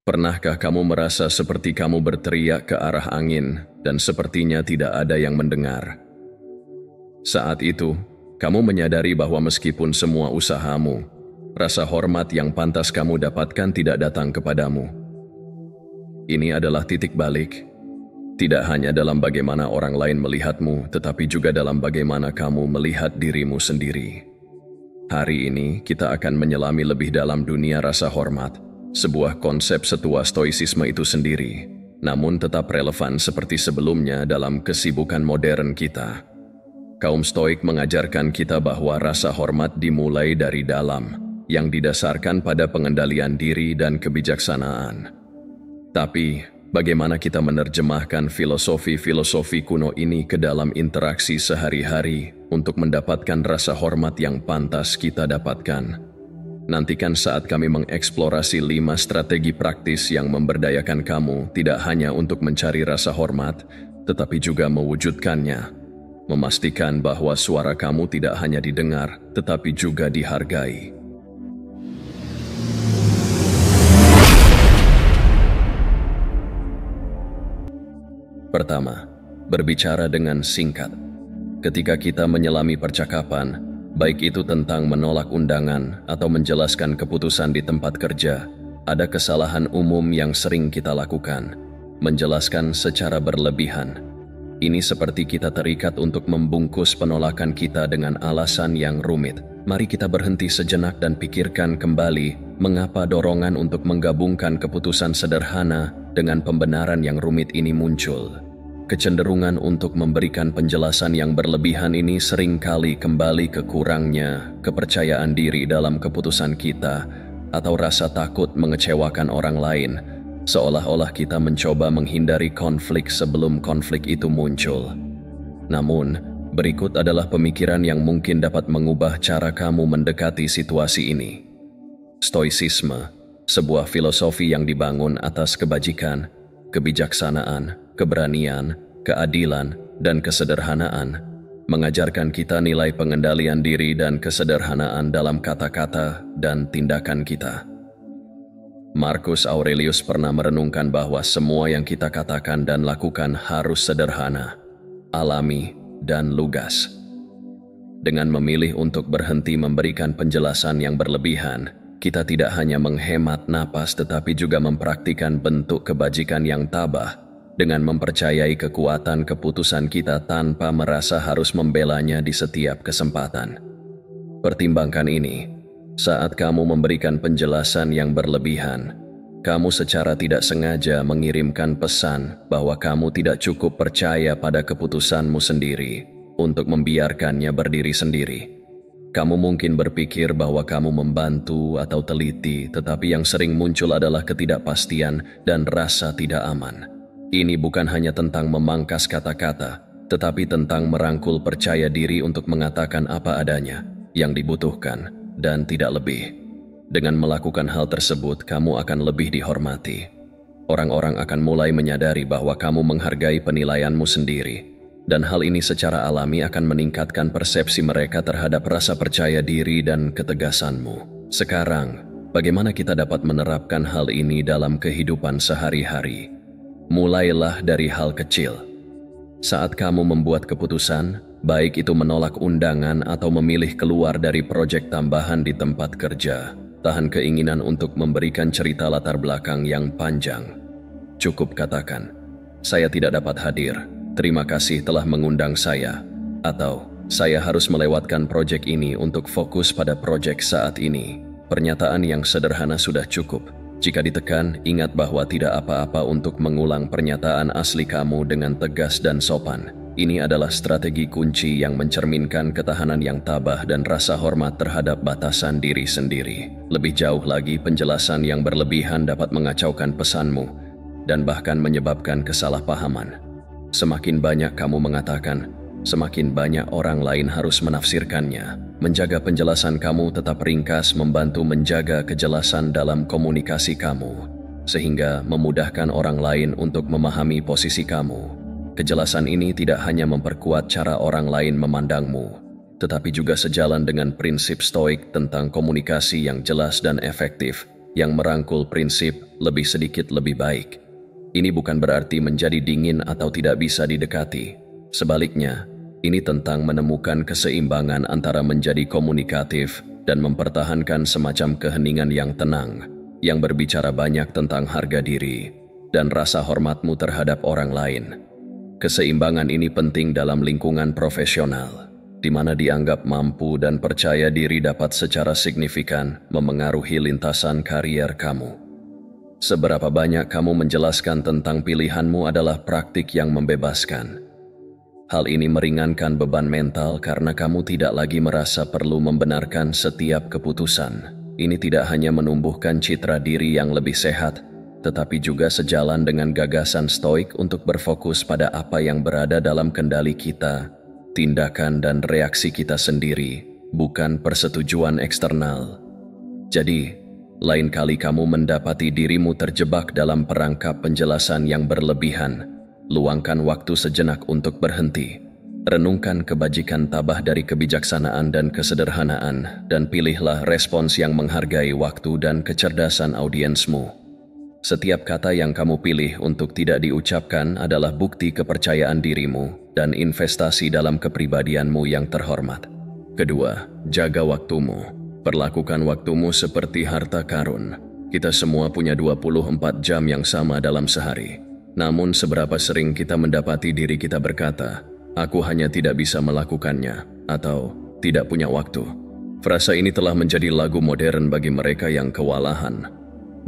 Pernahkah kamu merasa seperti kamu berteriak ke arah angin dan sepertinya tidak ada yang mendengar? Saat itu, kamu menyadari bahwa meskipun semua usahamu, rasa hormat yang pantas kamu dapatkan tidak datang kepadamu. Ini adalah titik balik, tidak hanya dalam bagaimana orang lain melihatmu, tetapi juga dalam bagaimana kamu melihat dirimu sendiri. Hari ini kita akan menyelami lebih dalam dunia rasa hormat, sebuah konsep setua stoisisme itu sendiri, namun tetap relevan seperti sebelumnya dalam kesibukan modern kita. Kaum Stoik mengajarkan kita bahwa rasa hormat dimulai dari dalam, yang didasarkan pada pengendalian diri dan kebijaksanaan. Tapi, bagaimana kita menerjemahkan filosofi-filosofi kuno ini ke dalam interaksi sehari-hari untuk mendapatkan rasa hormat yang pantas kita dapatkan? Nantikan saat kami mengeksplorasi 5 strategi praktis yang memberdayakan kamu tidak hanya untuk mencari rasa hormat, tetapi juga mewujudkannya. Memastikan bahwa suara kamu tidak hanya didengar, tetapi juga dihargai. Pertama, berbicara dengan singkat. Ketika kita menyelami percakapan, baik itu tentang menolak undangan atau menjelaskan keputusan di tempat kerja, ada kesalahan umum yang sering kita lakukan, menjelaskan secara berlebihan. Ini seperti kita terikat untuk membungkus penolakan kita dengan alasan yang rumit. Mari kita berhenti sejenak dan pikirkan kembali mengapa dorongan untuk menggabungkan keputusan sederhana dengan pembenaran yang rumit ini muncul. Kecenderungan untuk memberikan penjelasan yang berlebihan ini seringkali kembali ke kurangnya kepercayaan diri dalam keputusan kita atau rasa takut mengecewakan orang lain, seolah-olah kita mencoba menghindari konflik sebelum konflik itu muncul. Namun, berikut adalah pemikiran yang mungkin dapat mengubah cara kamu mendekati situasi ini. Stoicisme, sebuah filosofi yang dibangun atas kebajikan, kebijaksanaan, keberanian, keadilan, dan kesederhanaan, mengajarkan kita nilai pengendalian diri dan kesederhanaan dalam kata-kata dan tindakan kita. Marcus Aurelius pernah merenungkan bahwa semua yang kita katakan dan lakukan harus sederhana, alami, dan lugas. Dengan memilih untuk berhenti memberikan penjelasan yang berlebihan, kita tidak hanya menghemat napas tetapi juga mempraktikkan bentuk kebajikan yang tabah dengan mempercayai kekuatan keputusan kita tanpa merasa harus membelanya di setiap kesempatan. Pertimbangkan ini, saat kamu memberikan penjelasan yang berlebihan, kamu secara tidak sengaja mengirimkan pesan bahwa kamu tidak cukup percaya pada keputusanmu sendiri untuk membiarkannya berdiri sendiri. Kamu mungkin berpikir bahwa kamu membantu atau teliti, tetapi yang sering muncul adalah ketidakpastian dan rasa tidak aman. Ini bukan hanya tentang memangkas kata-kata, tetapi tentang merangkul percaya diri untuk mengatakan apa adanya, yang dibutuhkan, dan tidak lebih. Dengan melakukan hal tersebut, kamu akan lebih dihormati. Orang-orang akan mulai menyadari bahwa kamu menghargai penilaianmu sendiri, dan hal ini secara alami akan meningkatkan persepsi mereka terhadap rasa percaya diri dan ketegasanmu. Sekarang, bagaimana kita dapat menerapkan hal ini dalam kehidupan sehari-hari? Mulailah dari hal kecil. Saat kamu membuat keputusan, baik itu menolak undangan atau memilih keluar dari proyek tambahan di tempat kerja, tahan keinginan untuk memberikan cerita latar belakang yang panjang. Cukup katakan, "Saya tidak dapat hadir. Terima kasih telah mengundang saya." Atau, "Saya harus melewatkan proyek ini untuk fokus pada proyek saat ini." Pernyataan yang sederhana sudah cukup. Jika ditekan, ingat bahwa tidak apa-apa untuk mengulang pernyataan asli kamu dengan tegas dan sopan. Ini adalah strategi kunci yang mencerminkan ketahanan yang tabah dan rasa hormat terhadap batasan diri sendiri. Lebih jauh lagi, penjelasan yang berlebihan dapat mengacaukan pesanmu dan bahkan menyebabkan kesalahpahaman. Semakin banyak kamu mengatakan, semakin banyak orang lain harus menafsirkannya. Menjaga penjelasan kamu tetap ringkas membantu menjaga kejelasan dalam komunikasi kamu, sehingga memudahkan orang lain untuk memahami posisi kamu. Kejelasan ini tidak hanya memperkuat cara orang lain memandangmu, tetapi juga sejalan dengan prinsip Stoik tentang komunikasi yang jelas dan efektif, yang merangkul prinsip lebih sedikit lebih baik. Ini bukan berarti menjadi dingin atau tidak bisa didekati. Sebaliknya, ini tentang menemukan keseimbangan antara menjadi komunikatif dan mempertahankan semacam keheningan yang tenang, yang berbicara banyak tentang harga diri dan rasa hormatmu terhadap orang lain. Keseimbangan ini penting dalam lingkungan profesional, di mana dianggap mampu dan percaya diri dapat secara signifikan memengaruhi lintasan karier kamu. Seberapa banyak kamu menjelaskan tentang pilihanmu adalah praktik yang membebaskan. Hal ini meringankan beban mental karena kamu tidak lagi merasa perlu membenarkan setiap keputusan. Ini tidak hanya menumbuhkan citra diri yang lebih sehat, tetapi juga sejalan dengan gagasan stoik untuk berfokus pada apa yang berada dalam kendali kita, tindakan dan reaksi kita sendiri, bukan persetujuan eksternal. Jadi, lain kali kamu mendapati dirimu terjebak dalam perangkap penjelasan yang berlebihan, luangkan waktu sejenak untuk berhenti. Renungkan kebajikan tabah dari kebijaksanaan dan kesederhanaan, dan pilihlah respons yang menghargai waktu dan kecerdasan audiensmu. Setiap kata yang kamu pilih untuk tidak diucapkan adalah bukti kepercayaan dirimu dan investasi dalam kepribadianmu yang terhormat. Kedua, jaga waktumu. Perlakukan waktumu seperti harta karun. Kita semua punya 24 jam yang sama dalam sehari. Namun seberapa sering kita mendapati diri kita berkata, "Aku hanya tidak bisa melakukannya," atau "tidak punya waktu." Frasa ini telah menjadi lagu modern bagi mereka yang kewalahan.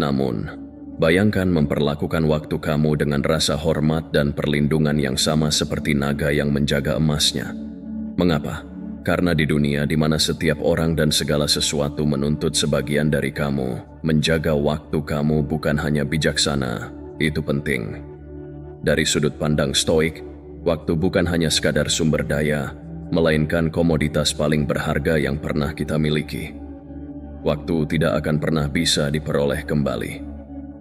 Namun, bayangkan memperlakukan waktu kamu dengan rasa hormat dan perlindungan yang sama seperti naga yang menjaga emasnya. Mengapa? Karena di dunia di mana setiap orang dan segala sesuatu menuntut sebagian dari kamu, menjaga waktu kamu bukan hanya bijaksana, itu penting. Dari sudut pandang stoik, waktu bukan hanya sekadar sumber daya, melainkan komoditas paling berharga yang pernah kita miliki. Waktu tidak akan pernah bisa diperoleh kembali.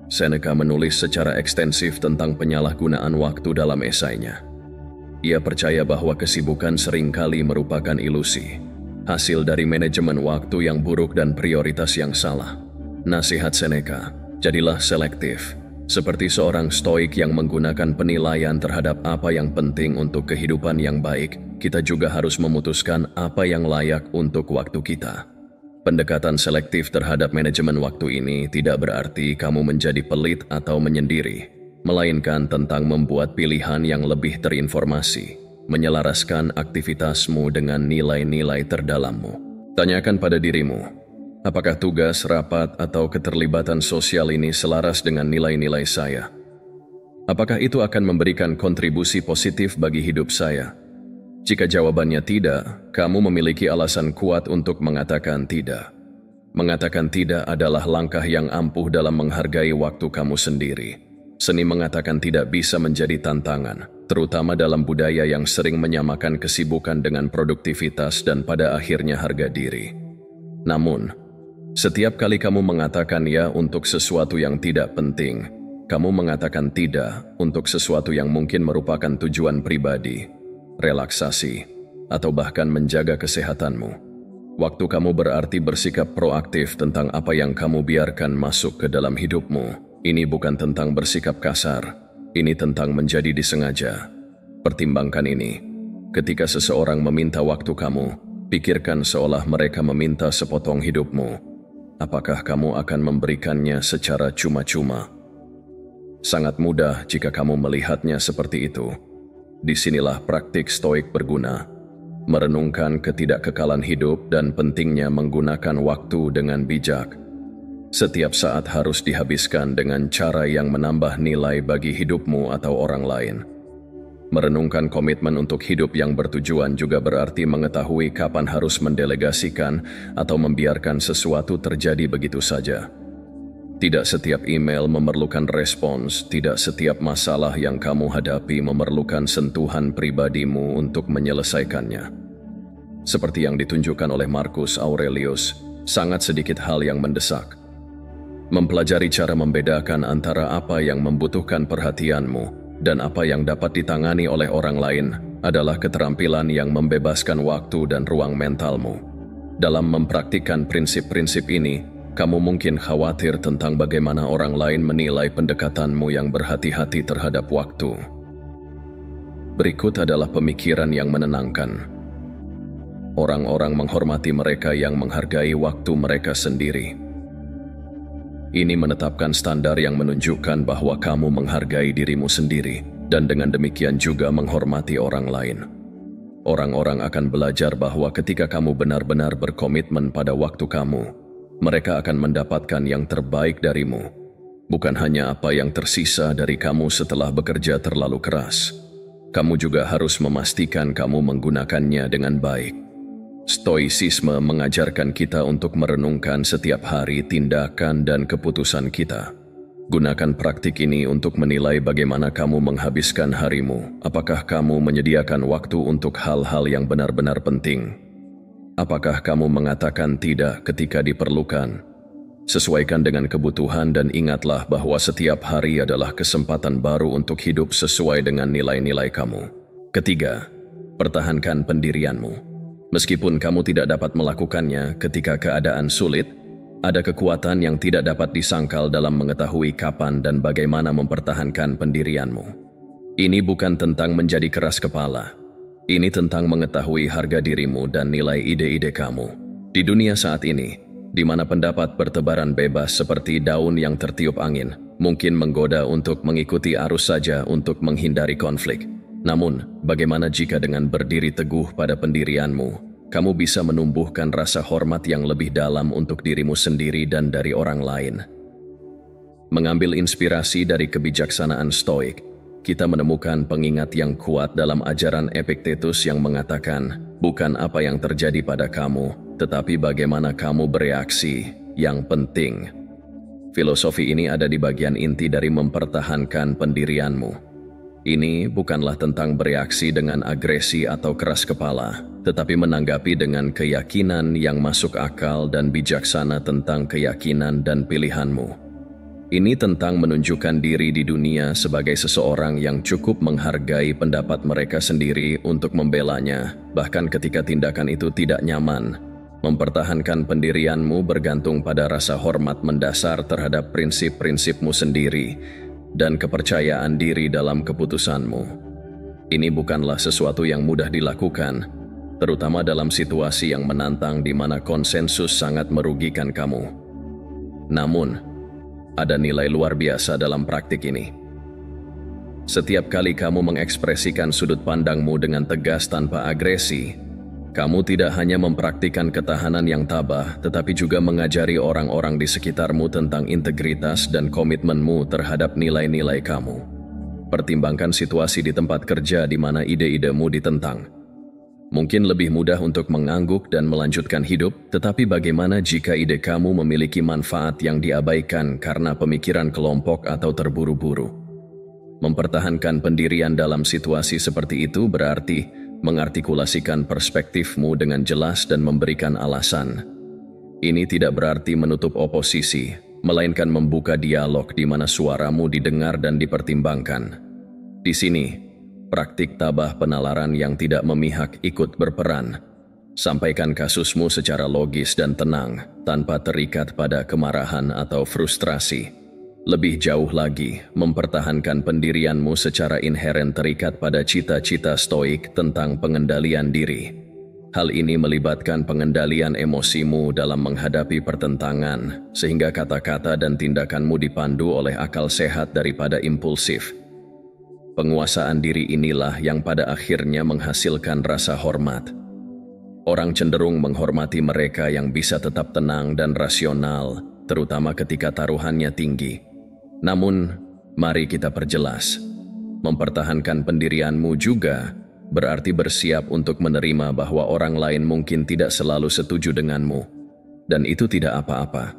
Seneca menulis secara ekstensif tentang penyalahgunaan waktu dalam esainya. Ia percaya bahwa kesibukan seringkali merupakan ilusi, hasil dari manajemen waktu yang buruk dan prioritas yang salah. Nasihat Seneca, jadilah selektif, seperti seorang stoik yang menggunakan penilaian terhadap apa yang penting untuk kehidupan yang baik. Kita juga harus memutuskan apa yang layak untuk waktu kita. Pendekatan selektif terhadap manajemen waktu ini tidak berarti kamu menjadi pelit atau menyendiri, melainkan tentang membuat pilihan yang lebih terinformasi, menyelaraskan aktivitasmu dengan nilai-nilai terdalammu. Tanyakan pada dirimu, apakah tugas, rapat, atau keterlibatan sosial ini selaras dengan nilai-nilai saya? Apakah itu akan memberikan kontribusi positif bagi hidup saya? Jika jawabannya tidak, kamu memiliki alasan kuat untuk mengatakan tidak. Mengatakan tidak adalah langkah yang ampuh dalam menghargai waktu kamu sendiri. Seni mengatakan tidak bisa menjadi tantangan, terutama dalam budaya yang sering menyamakan kesibukan dengan produktivitas dan pada akhirnya harga diri. Namun, setiap kali kamu mengatakan ya untuk sesuatu yang tidak penting, kamu mengatakan tidak untuk sesuatu yang mungkin merupakan tujuan pribadi, relaksasi, atau bahkan menjaga kesehatanmu. Waktu kamu berarti bersikap proaktif tentang apa yang kamu biarkan masuk ke dalam hidupmu. Ini bukan tentang bersikap kasar, ini tentang menjadi disengaja. Pertimbangkan ini. Ketika seseorang meminta waktu kamu, pikirkan seolah mereka meminta sepotong hidupmu. Apakah kamu akan memberikannya secara cuma-cuma? Sangat mudah jika kamu melihatnya seperti itu. Disinilah praktik stoik berguna. Merenungkan ketidakkekalan hidup dan pentingnya menggunakan waktu dengan bijak. Setiap saat harus dihabiskan dengan cara yang menambah nilai bagi hidupmu atau orang lain. Merenungkan komitmen untuk hidup yang bertujuan juga berarti mengetahui kapan harus mendelegasikan atau membiarkan sesuatu terjadi begitu saja. Tidak setiap email memerlukan respons, tidak setiap masalah yang kamu hadapi memerlukan sentuhan pribadimu untuk menyelesaikannya. Seperti yang ditunjukkan oleh Marcus Aurelius, sangat sedikit hal yang mendesak. Mempelajari cara membedakan antara apa yang membutuhkan perhatianmu dan apa yang dapat ditangani oleh orang lain adalah keterampilan yang membebaskan waktu dan ruang mentalmu. Dalam mempraktikkan prinsip-prinsip ini, Kamu mungkin khawatir tentang bagaimana orang lain menilai pendekatanmu yang berhati-hati terhadap waktu. Berikut adalah pemikiran yang menenangkan. Orang-orang menghormati mereka yang menghargai waktu mereka sendiri. Ini menetapkan standar yang menunjukkan bahwa kamu menghargai dirimu sendiri dan dengan demikian juga menghormati orang lain. Orang-orang akan belajar bahwa ketika kamu benar-benar berkomitmen pada waktu kamu, mereka akan mendapatkan yang terbaik darimu, bukan hanya apa yang tersisa dari kamu setelah bekerja terlalu keras. Kamu juga harus memastikan kamu menggunakannya dengan baik. Stoicisme mengajarkan kita untuk merenungkan setiap hari tindakan dan keputusan kita. Gunakan praktik ini untuk menilai bagaimana kamu menghabiskan harimu. Apakah kamu menyediakan waktu untuk hal-hal yang benar-benar penting? Apakah kamu mengatakan tidak ketika diperlukan? Sesuaikan dengan kebutuhan dan ingatlah bahwa setiap hari adalah kesempatan baru untuk hidup sesuai dengan nilai-nilai kamu. Ketiga, pertahankan pendirianmu. Meskipun kamu tidak dapat melakukannya ketika keadaan sulit, ada kekuatan yang tidak dapat disangkal dalam mengetahui kapan dan bagaimana mempertahankan pendirianmu. Ini bukan tentang menjadi keras kepala. Ini tentang mengetahui harga dirimu dan nilai ide-ide kamu. Di dunia saat ini, di mana pendapat bertebaran bebas seperti daun yang tertiup angin, mungkin menggoda untuk mengikuti arus saja untuk menghindari konflik. Namun, bagaimana jika dengan berdiri teguh pada pendirianmu, kamu bisa menumbuhkan rasa hormat yang lebih dalam untuk dirimu sendiri dan dari orang lain? Mengambil inspirasi dari kebijaksanaan Stoik, kita menemukan pengingat yang kuat dalam ajaran Epictetus yang mengatakan, bukan apa yang terjadi pada kamu, tetapi bagaimana kamu bereaksi yang penting. Filosofi ini ada di bagian inti dari mempertahankan pendirianmu. Ini bukanlah tentang bereaksi dengan agresi atau keras kepala, tetapi menanggapi dengan keyakinan yang masuk akal dan bijaksana tentang keyakinan dan pilihanmu. Ini tentang menunjukkan diri di dunia sebagai seseorang yang cukup menghargai pendapat mereka sendiri untuk membelanya, bahkan ketika tindakan itu tidak nyaman. Mempertahankan pendirianmu bergantung pada rasa hormat mendasar terhadap prinsip-prinsipmu sendiri, dan kepercayaan diri dalam keputusanmu. Ini bukanlah sesuatu yang mudah dilakukan, terutama dalam situasi yang menantang di mana konsensus sangat merugikan kamu. Namun, ada nilai luar biasa dalam praktik ini. Setiap kali kamu mengekspresikan sudut pandangmu dengan tegas tanpa agresi, kamu tidak hanya mempraktikkan ketahanan yang tabah, tetapi juga mengajari orang-orang di sekitarmu tentang integritas dan komitmenmu terhadap nilai-nilai kamu. Pertimbangkan situasi di tempat kerja di mana ide-idemu ditentang. Mungkin lebih mudah untuk mengangguk dan melanjutkan hidup, tetapi bagaimana jika ide kamu memiliki manfaat yang diabaikan karena pemikiran kelompok atau terburu-buru? Mempertahankan pendirian dalam situasi seperti itu berarti mengartikulasikan perspektifmu dengan jelas dan memberikan alasan. Ini tidak berarti menutup oposisi, melainkan membuka dialog di mana suaramu didengar dan dipertimbangkan. Di sini, praktik tabah penalaran yang tidak memihak ikut berperan. Sampaikan kasusmu secara logis dan tenang, tanpa terikat pada kemarahan atau frustrasi. Lebih jauh lagi, mempertahankan pendirianmu secara inheren terikat pada cita-cita Stoik tentang pengendalian diri. Hal ini melibatkan pengendalian emosimu dalam menghadapi pertentangan, sehingga kata-kata dan tindakanmu dipandu oleh akal sehat daripada impulsif. Penguasaan diri inilah yang pada akhirnya menghasilkan rasa hormat. Orang cenderung menghormati mereka yang bisa tetap tenang dan rasional, terutama ketika taruhannya tinggi. Namun, mari kita perjelas. Mempertahankan pendirianmu juga berarti bersiap untuk menerima bahwa orang lain mungkin tidak selalu setuju denganmu, dan itu tidak apa-apa.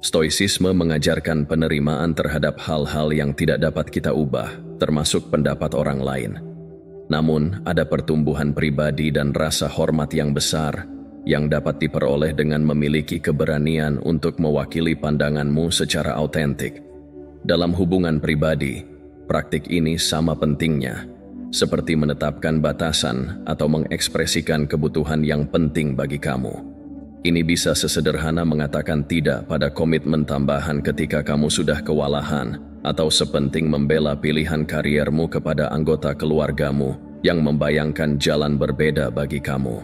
Stoicisme mengajarkan penerimaan terhadap hal-hal yang tidak dapat kita ubah, termasuk pendapat orang lain. Namun, ada pertumbuhan pribadi dan rasa hormat yang besar yang dapat diperoleh dengan memiliki keberanian untuk mewakili pandanganmu secara autentik. Dalam hubungan pribadi, praktik ini sama pentingnya, seperti menetapkan batasan atau mengekspresikan kebutuhan yang penting bagi kamu. Ini bisa sesederhana mengatakan tidak pada komitmen tambahan ketika kamu sudah kewalahan, atau sepenting membela pilihan kariermu kepada anggota keluargamu yang membayangkan jalan berbeda bagi kamu.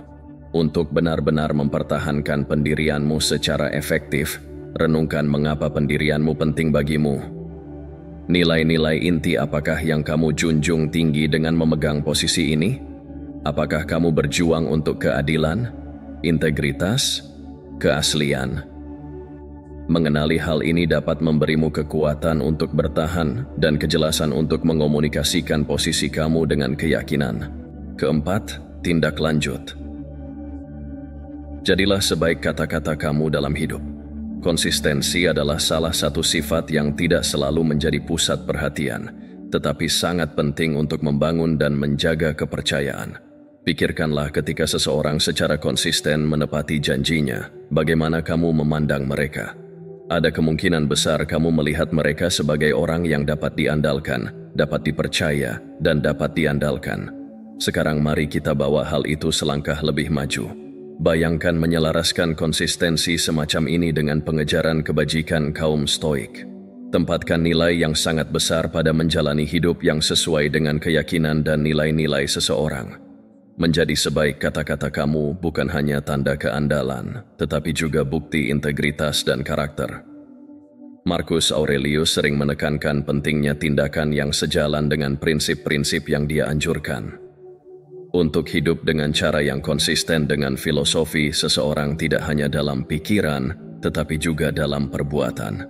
Untuk benar-benar mempertahankan pendirianmu secara efektif, renungkan mengapa pendirianmu penting bagimu. Nilai-nilai inti apakah yang kamu junjung tinggi dengan memegang posisi ini? Apakah kamu berjuang untuk keadilan, integritas, keaslian? Mengenali hal ini dapat memberimu kekuatan untuk bertahan dan kejelasan untuk mengomunikasikan posisi kamu dengan keyakinan. Keempat, tindak lanjut. Jadilah sebaik kata-kata kamu dalam hidup. Konsistensi adalah salah satu sifat yang tidak selalu menjadi pusat perhatian, tetapi sangat penting untuk membangun dan menjaga kepercayaan. Pikirkanlah ketika seseorang secara konsisten menepati janjinya, bagaimana kamu memandang mereka. Ada kemungkinan besar kamu melihat mereka sebagai orang yang dapat diandalkan, dapat dipercaya, dan dapat diandalkan. Sekarang mari kita bawa hal itu selangkah lebih maju. Bayangkan menyelaraskan konsistensi semacam ini dengan pengejaran kebajikan kaum Stoik. Tempatkan nilai yang sangat besar pada menjalani hidup yang sesuai dengan keyakinan dan nilai-nilai seseorang. Menjadi sebaik kata-kata kamu bukan hanya tanda keandalan, tetapi juga bukti integritas dan karakter. Marcus Aurelius sering menekankan pentingnya tindakan yang sejalan dengan prinsip-prinsip yang dia anjurkan. Untuk hidup dengan cara yang konsisten dengan filosofi seseorang tidak hanya dalam pikiran, tetapi juga dalam perbuatan.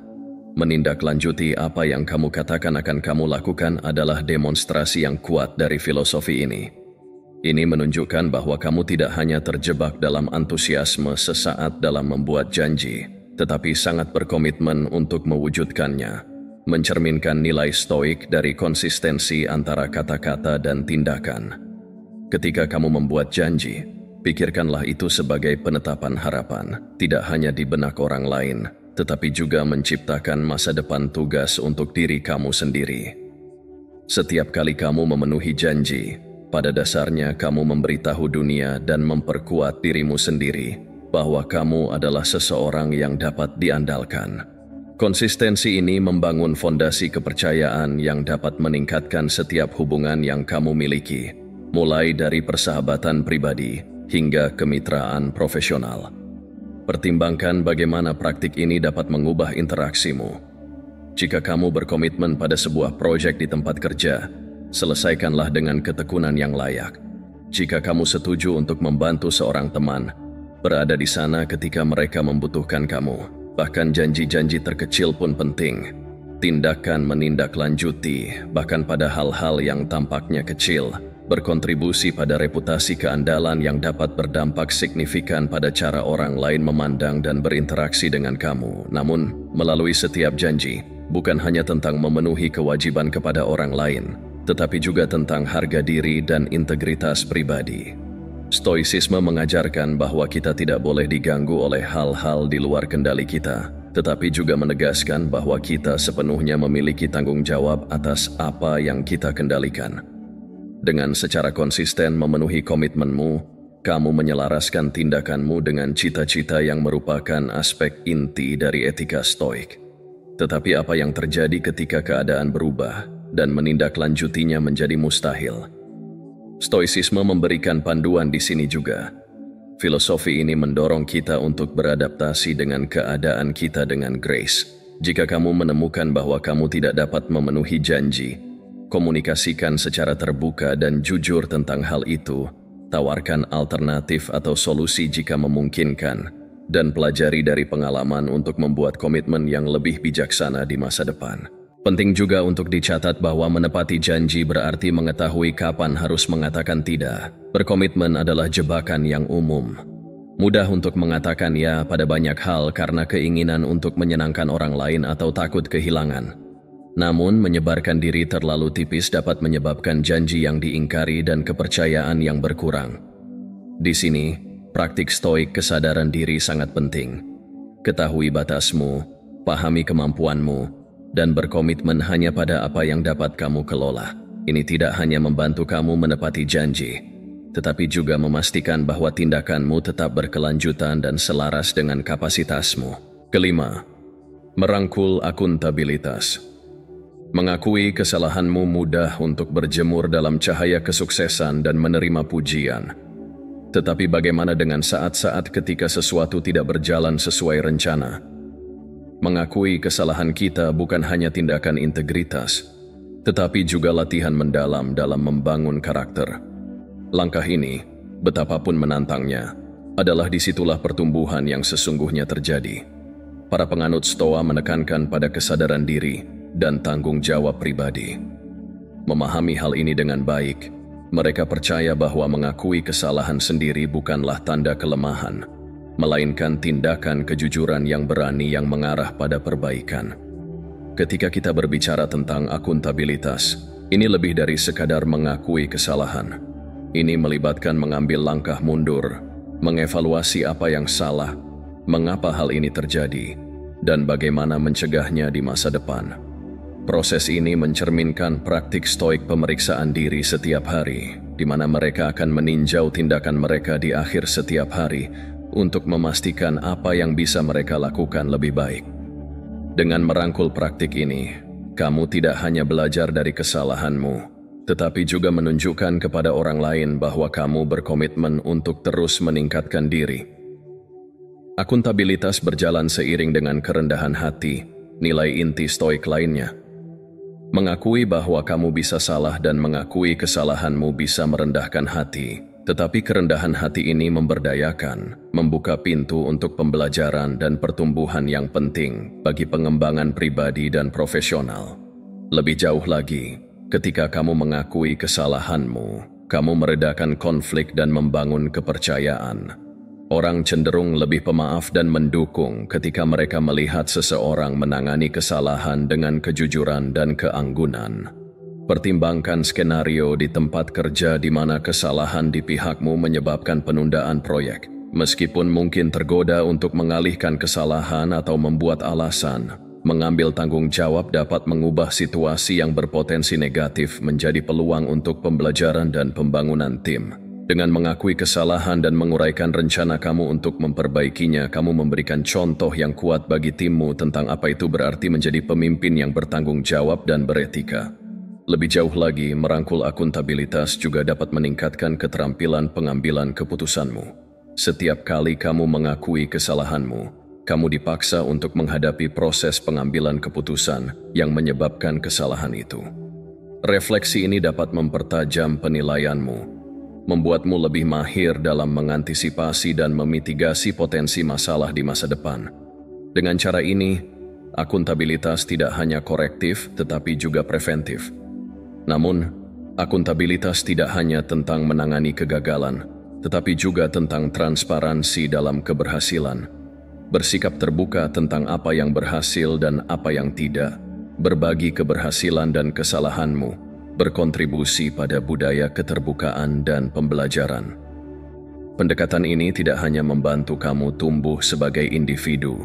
Menindaklanjuti apa yang kamu katakan akan kamu lakukan adalah demonstrasi yang kuat dari filosofi ini. Ini menunjukkan bahwa kamu tidak hanya terjebak dalam antusiasme sesaat dalam membuat janji, tetapi sangat berkomitmen untuk mewujudkannya, mencerminkan nilai stoik dari konsistensi antara kata-kata dan tindakan. Ketika kamu membuat janji, pikirkanlah itu sebagai penetapan harapan, tidak hanya di benak orang lain, tetapi juga menciptakan masa depan tugas untuk diri kamu sendiri. Setiap kali kamu memenuhi janji, pada dasarnya kamu memberitahu dunia dan memperkuat dirimu sendiri bahwa kamu adalah seseorang yang dapat diandalkan. Konsistensi ini membangun fondasi kepercayaan yang dapat meningkatkan setiap hubungan yang kamu miliki, mulai dari persahabatan pribadi hingga kemitraan profesional. Pertimbangkan bagaimana praktik ini dapat mengubah interaksimu. Jika kamu berkomitmen pada sebuah proyek di tempat kerja, selesaikanlah dengan ketekunan yang layak. Jika kamu setuju untuk membantu seorang teman, berada di sana ketika mereka membutuhkan kamu. Bahkan janji-janji terkecil pun penting. Tindakan menindaklanjuti, bahkan pada hal-hal yang tampaknya kecil, berkontribusi pada reputasi keandalan yang dapat berdampak signifikan pada cara orang lain memandang dan berinteraksi dengan kamu. Namun, melalui setiap janji, bukan hanya tentang memenuhi kewajiban kepada orang lain, tetapi juga tentang harga diri dan integritas pribadi. Stoicisme mengajarkan bahwa kita tidak boleh diganggu oleh hal-hal di luar kendali kita, tetapi juga menegaskan bahwa kita sepenuhnya memiliki tanggung jawab atas apa yang kita kendalikan. Dengan secara konsisten memenuhi komitmenmu, kamu menyelaraskan tindakanmu dengan cita-cita yang merupakan aspek inti dari etika stoik. Tetapi apa yang terjadi ketika keadaan berubah dan menindaklanjutinya menjadi mustahil? Stoicisme memberikan panduan di sini juga. Filosofi ini mendorong kita untuk beradaptasi dengan keadaan kita dengan grace. Jika kamu menemukan bahwa kamu tidak dapat memenuhi janji, komunikasikan secara terbuka dan jujur tentang hal itu, tawarkan alternatif atau solusi jika memungkinkan, dan pelajari dari pengalaman untuk membuat komitmen yang lebih bijaksana di masa depan. Penting juga untuk dicatat bahwa menepati janji berarti mengetahui kapan harus mengatakan tidak. Berkomitmen adalah jebakan yang umum. Mudah untuk mengatakan ya pada banyak hal karena keinginan untuk menyenangkan orang lain atau takut kehilangan. Namun, menyebarkan diri terlalu tipis dapat menyebabkan janji yang diingkari dan kepercayaan yang berkurang. Di sini, praktik stoik kesadaran diri sangat penting. Ketahui batasmu, pahami kemampuanmu, dan berkomitmen hanya pada apa yang dapat kamu kelola. Ini tidak hanya membantu kamu menepati janji, tetapi juga memastikan bahwa tindakanmu tetap berkelanjutan dan selaras dengan kapasitasmu. Kelima, merangkul akuntabilitas. Mengakui kesalahanmu mudah untuk berjemur dalam cahaya kesuksesan dan menerima pujian. Tetapi bagaimana dengan saat-saat ketika sesuatu tidak berjalan sesuai rencana? Mengakui kesalahan kita bukan hanya tindakan integritas, tetapi juga latihan mendalam dalam membangun karakter. Langkah ini, betapapun menantangnya, adalah disitulah pertumbuhan yang sesungguhnya terjadi. Para penganut Stoa menekankan pada kesadaran diri dan tanggung jawab pribadi. Memahami hal ini dengan baik, mereka percaya bahwa mengakui kesalahan sendiri bukanlah tanda kelemahan, melainkan tindakan kejujuran yang berani yang mengarah pada perbaikan. Ketika kita berbicara tentang akuntabilitas, ini lebih dari sekadar mengakui kesalahan. Ini melibatkan mengambil langkah mundur, mengevaluasi apa yang salah, mengapa hal ini terjadi, dan bagaimana mencegahnya di masa depan. Proses ini mencerminkan praktik stoik pemeriksaan diri setiap hari, di mana mereka akan meninjau tindakan mereka di akhir setiap hari untuk memastikan apa yang bisa mereka lakukan lebih baik. Dengan merangkul praktik ini, kamu tidak hanya belajar dari kesalahanmu, tetapi juga menunjukkan kepada orang lain bahwa kamu berkomitmen untuk terus meningkatkan diri. Akuntabilitas berjalan seiring dengan kerendahan hati, nilai inti stoik lainnya. Mengakui bahwa kamu bisa salah dan mengakui kesalahanmu bisa merendahkan hati, tetapi kerendahan hati ini memberdayakan, membuka pintu untuk pembelajaran dan pertumbuhan yang penting bagi pengembangan pribadi dan profesional. Lebih jauh lagi, ketika kamu mengakui kesalahanmu, kamu meredakan konflik dan membangun kepercayaan. Orang cenderung lebih pemaaf dan mendukung ketika mereka melihat seseorang menangani kesalahan dengan kejujuran dan keanggunan. Pertimbangkan skenario di tempat kerja di mana kesalahan di pihakmu menyebabkan penundaan proyek. Meskipun mungkin tergoda untuk mengalihkan kesalahan atau membuat alasan, mengambil tanggung jawab dapat mengubah situasi yang berpotensi negatif menjadi peluang untuk pembelajaran dan pembangunan tim. Dengan mengakui kesalahan dan menguraikan rencana kamu untuk memperbaikinya, kamu memberikan contoh yang kuat bagi timmu tentang apa itu berarti menjadi pemimpin yang bertanggung jawab dan beretika. Lebih jauh lagi, merangkul akuntabilitas juga dapat meningkatkan keterampilan pengambilan keputusanmu. Setiap kali kamu mengakui kesalahanmu, kamu dipaksa untuk menghadapi proses pengambilan keputusan yang menyebabkan kesalahan itu. Refleksi ini dapat mempertajam penilaianmu, membuatmu lebih mahir dalam mengantisipasi dan memitigasi potensi masalah di masa depan. Dengan cara ini, akuntabilitas tidak hanya korektif tetapi juga preventif. Namun, akuntabilitas tidak hanya tentang menangani kegagalan, tetapi juga tentang transparansi dalam keberhasilan. Bersikap terbuka tentang apa yang berhasil dan apa yang tidak, berbagi keberhasilan dan kesalahanmu, berkontribusi pada budaya keterbukaan dan pembelajaran. Pendekatan ini tidak hanya membantu kamu tumbuh sebagai individu,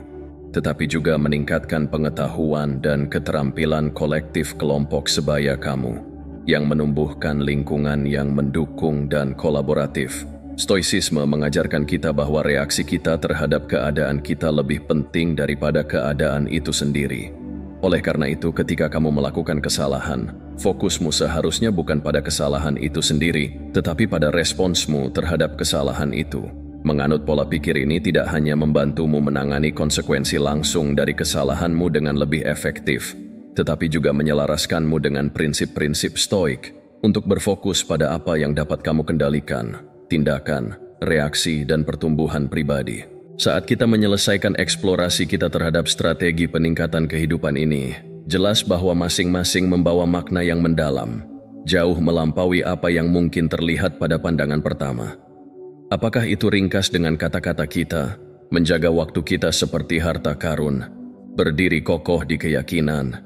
tetapi juga meningkatkan pengetahuan dan keterampilan kolektif kelompok sebaya kamu, yang menumbuhkan lingkungan yang mendukung dan kolaboratif. Stoicisme mengajarkan kita bahwa reaksi kita terhadap keadaan kita lebih penting daripada keadaan itu sendiri. Oleh karena itu, ketika kamu melakukan kesalahan, fokusmu seharusnya bukan pada kesalahan itu sendiri, tetapi pada responsmu terhadap kesalahan itu. Menganut pola pikir ini tidak hanya membantumu menangani konsekuensi langsung dari kesalahanmu dengan lebih efektif, tetapi juga menyelaraskanmu dengan prinsip-prinsip stoik untuk berfokus pada apa yang dapat kamu kendalikan, tindakan, reaksi, dan pertumbuhan pribadi. Saat kita menyelesaikan eksplorasi kita terhadap strategi peningkatan kehidupan ini, jelas bahwa masing-masing membawa makna yang mendalam, jauh melampaui apa yang mungkin terlihat pada pandangan pertama. Apakah itu ringkas dengan kata-kata kita, menjaga waktu kita seperti harta karun, berdiri kokoh di keyakinan,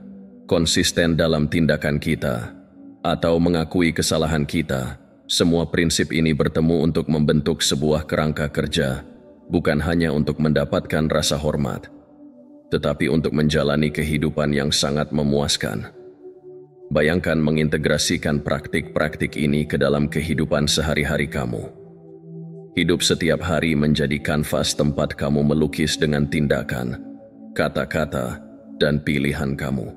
konsisten dalam tindakan kita, atau mengakui kesalahan kita? Semua prinsip ini bertemu untuk membentuk sebuah kerangka kerja, bukan hanya untuk mendapatkan rasa hormat, tetapi untuk menjalani kehidupan yang sangat memuaskan. Bayangkan mengintegrasikan praktik-praktik ini ke dalam kehidupan sehari-hari kamu. Hidup setiap hari menjadi kanvas tempat kamu melukis dengan tindakan, kata-kata, dan pilihan kamu.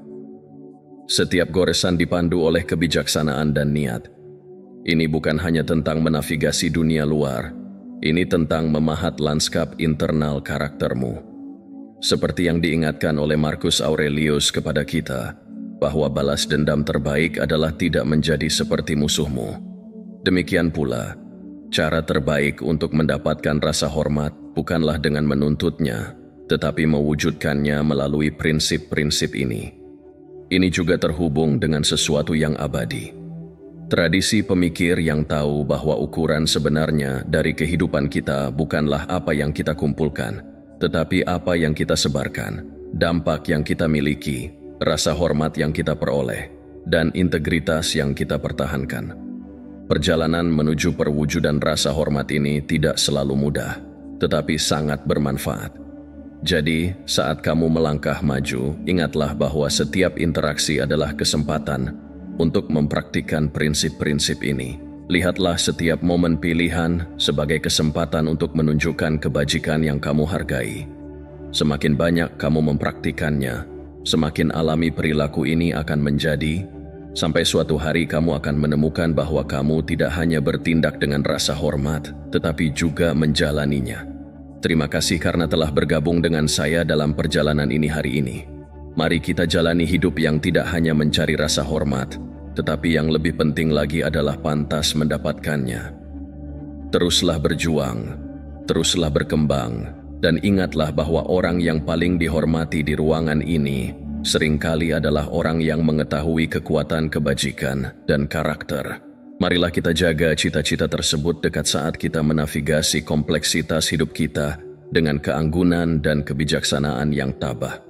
Setiap goresan dipandu oleh kebijaksanaan dan niat. Ini bukan hanya tentang menavigasi dunia luar, ini tentang memahat lanskap internal karaktermu. Seperti yang diingatkan oleh Marcus Aurelius kepada kita, bahwa balas dendam terbaik adalah tidak menjadi seperti musuhmu. Demikian pula, cara terbaik untuk mendapatkan rasa hormat bukanlah dengan menuntutnya, tetapi mewujudkannya melalui prinsip-prinsip ini. Ini juga terhubung dengan sesuatu yang abadi. Tradisi pemikir yang tahu bahwa ukuran sebenarnya dari kehidupan kita bukanlah apa yang kita kumpulkan, tetapi apa yang kita sebarkan, dampak yang kita miliki, rasa hormat yang kita peroleh, dan integritas yang kita pertahankan. Perjalanan menuju perwujudan rasa hormat ini tidak selalu mudah, tetapi sangat bermanfaat. Jadi, saat kamu melangkah maju, ingatlah bahwa setiap interaksi adalah kesempatan untuk mempraktikkan prinsip-prinsip ini. Lihatlah setiap momen pilihan sebagai kesempatan untuk menunjukkan kebajikan yang kamu hargai. Semakin banyak kamu mempraktikannya, semakin alami perilaku ini akan menjadi, sampai suatu hari kamu akan menemukan bahwa kamu tidak hanya bertindak dengan rasa hormat, tetapi juga menjalaninya. Terima kasih karena telah bergabung dengan saya dalam perjalanan ini hari ini. Mari kita jalani hidup yang tidak hanya mencari rasa hormat, tetapi yang lebih penting lagi adalah pantas mendapatkannya. Teruslah berjuang, teruslah berkembang, dan ingatlah bahwa orang yang paling dihormati di ruangan ini seringkali adalah orang yang mengetahui kekuatan kebajikan dan karakter. Marilah kita jaga cita-cita tersebut dekat saat kita menavigasi kompleksitas hidup kita dengan keanggunan dan kebijaksanaan yang tabah.